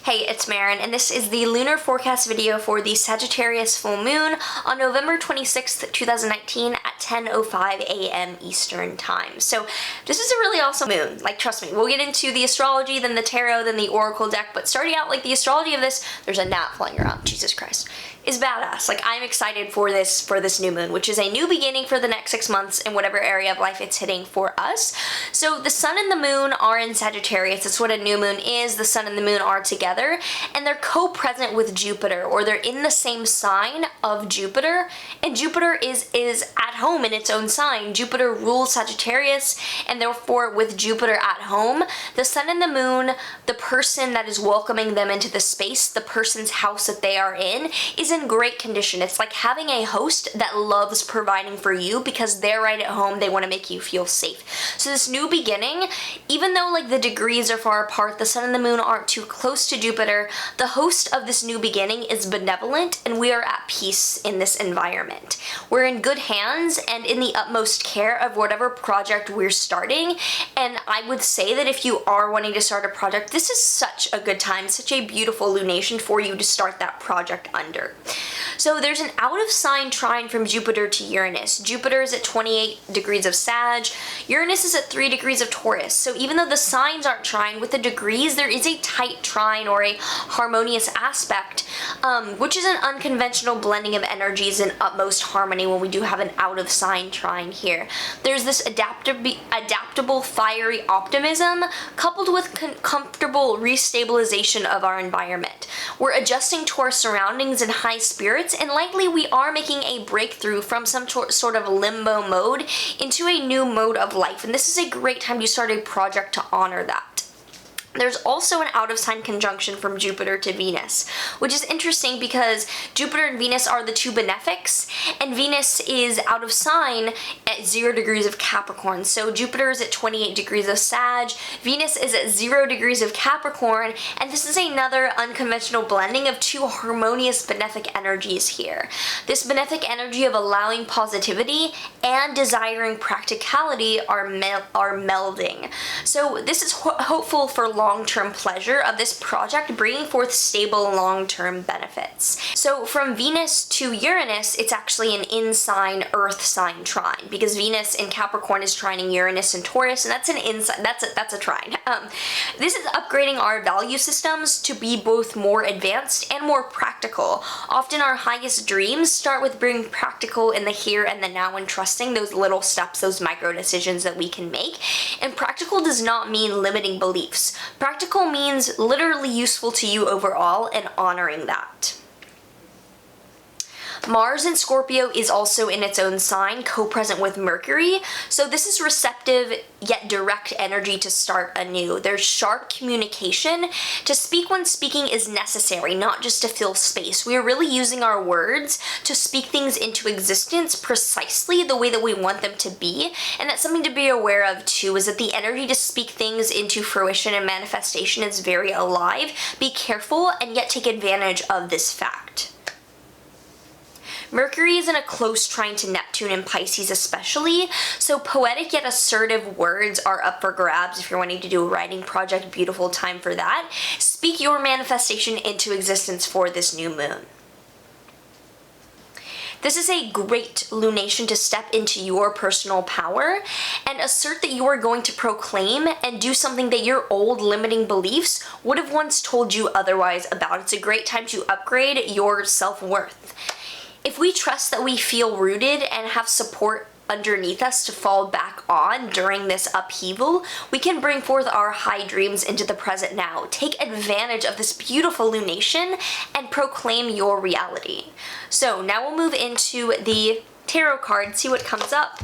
Hey, it's Maren, and this is the lunar forecast video for the Sagittarius full moon on November 26th, 2019 at 10:05 a.m. Eastern Time. So this is a really awesome moon. Like, trust me, we'll get into the astrology, then the tarot, then the oracle deck, but starting out, like, the astrology of this, there's a gnat flying around, Jesus Christ, is badass. Like, I'm excited for this new moon, which is a new beginning for the next 6 months in whatever area of life it's hitting for us. So the sun and the moon are in Sagittarius. That's what a new moon is. The sun and the moon are together, and they're co-present with Jupiter, or they're in the same sign of Jupiter, and Jupiter is at home in its own sign. Jupiter rules Sagittarius, and therefore with Jupiter at home, the sun and the moon, the person that is welcoming them into the space, the person's house that they are in, is in great condition. It's like having a host that loves providing for you because they're right at home. They want to make you feel safe. So this new beginning, even though like the degrees are far apart, the sun and the moon aren't too close to Jupiter, the host of this new beginning is benevolent, and we are at peace in this environment. We're in good hands and in the utmost care of whatever project we're starting, and I would say that if you are wanting to start a project, this is such a good time, such a beautiful lunation for you to start that project under. So there's an out of sign trine from Jupiter to Uranus. Jupiter is at 28 degrees of Sag, Uranus is at 3 degrees of Taurus. So even though the signs aren't trine, with the degrees there is a tight trine or a harmonious aspect, which is an unconventional blending of energies in utmost harmony when we do have an out of sign trine here. There's this adaptable fiery optimism coupled with comfortable restabilization of our environment. We're adjusting to our surroundings in high spirits, and likely we are making a breakthrough from some sort of limbo mode into a new mode of life, and this is a great time to start a project to honor that. There's also an out of sign conjunction from Jupiter to Venus, which is interesting because Jupiter and Venus are the two benefics, and Venus is out of sign at 0 degrees of Capricorn. So Jupiter is at 28 degrees of Sag, Venus is at 0 degrees of Capricorn, and this is another unconventional blending of two harmonious benefic energies here. This benefic energy of allowing positivity and desiring practicality are melding. So this is hopeful for long-term pleasure of this project, bringing forth stable long-term benefits. So from Venus to Uranus, it's actually an in-sign earth sign trine, because Venus in Capricorn is trining Uranus and Taurus, and that's an that's a trine. This is upgrading our value systems to be both more advanced and more practical. Often our highest dreams start with being practical in the here and the now and trusting those little steps, those micro decisions that we can make. And practical does not mean limiting beliefs. Practical means literally useful to you overall, and honoring that. Mars in Scorpio is also in its own sign, co-present with Mercury, so this is receptive yet direct energy to start anew. There's sharp communication. To speak when speaking is necessary, not just to fill space. We are really using our words to speak things into existence precisely the way that we want them to be, and that's something to be aware of too, is that the energy to speak things into fruition and manifestation is very alive. Be careful and yet take advantage of this fact. Mercury is in a close trine to Neptune and Pisces especially, so poetic yet assertive words are up for grabs if you're wanting to do a writing project. Beautiful time for that. Speak your manifestation into existence for this new moon. This is a great lunation to step into your personal power and assert that you are going to proclaim and do something that your old limiting beliefs would have once told you otherwise about. It's a great time to upgrade your self-worth. If we trust that we feel rooted and have support underneath us to fall back on during this upheaval, we can bring forth our high dreams into the present now. Take advantage of this beautiful lunation and proclaim your reality. So now we'll move into the tarot card, see what comes up.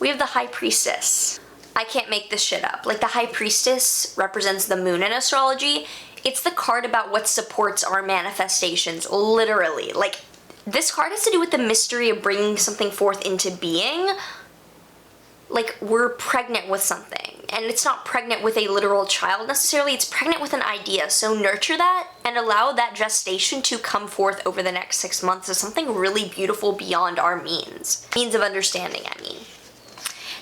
We have the High Priestess. I can't make this shit up. Like, the High Priestess represents the moon in astrology. It's the card about what supports our manifestations, literally. Like, this card has to do with the mystery of bringing something forth into being. Like, we're pregnant with something, and it's not pregnant with a literal child necessarily, it's pregnant with an idea. So nurture that and allow that gestation to come forth over the next 6 months as something really beautiful beyond our means of understanding, I mean.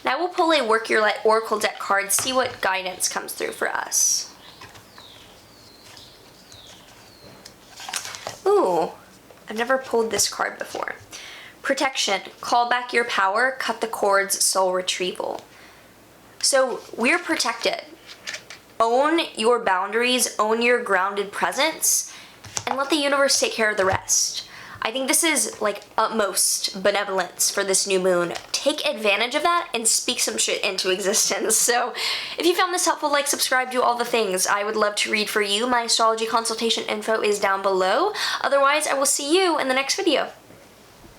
Now we'll pull a Work Your Light Oracle deck card, see what guidance comes through for us. Ooh, I've never pulled this card before. Protection, call back your power, cut the cords, soul retrieval. So we're protected. Own your boundaries, own your grounded presence, and let the universe take care of the rest. I think this is like utmost benevolence for this new moon. Take advantage of that and speak some shit into existence. So if you found this helpful, like, subscribe, do all the things. I would love to read for you. My astrology consultation info is down below. Otherwise, I will see you in the next video.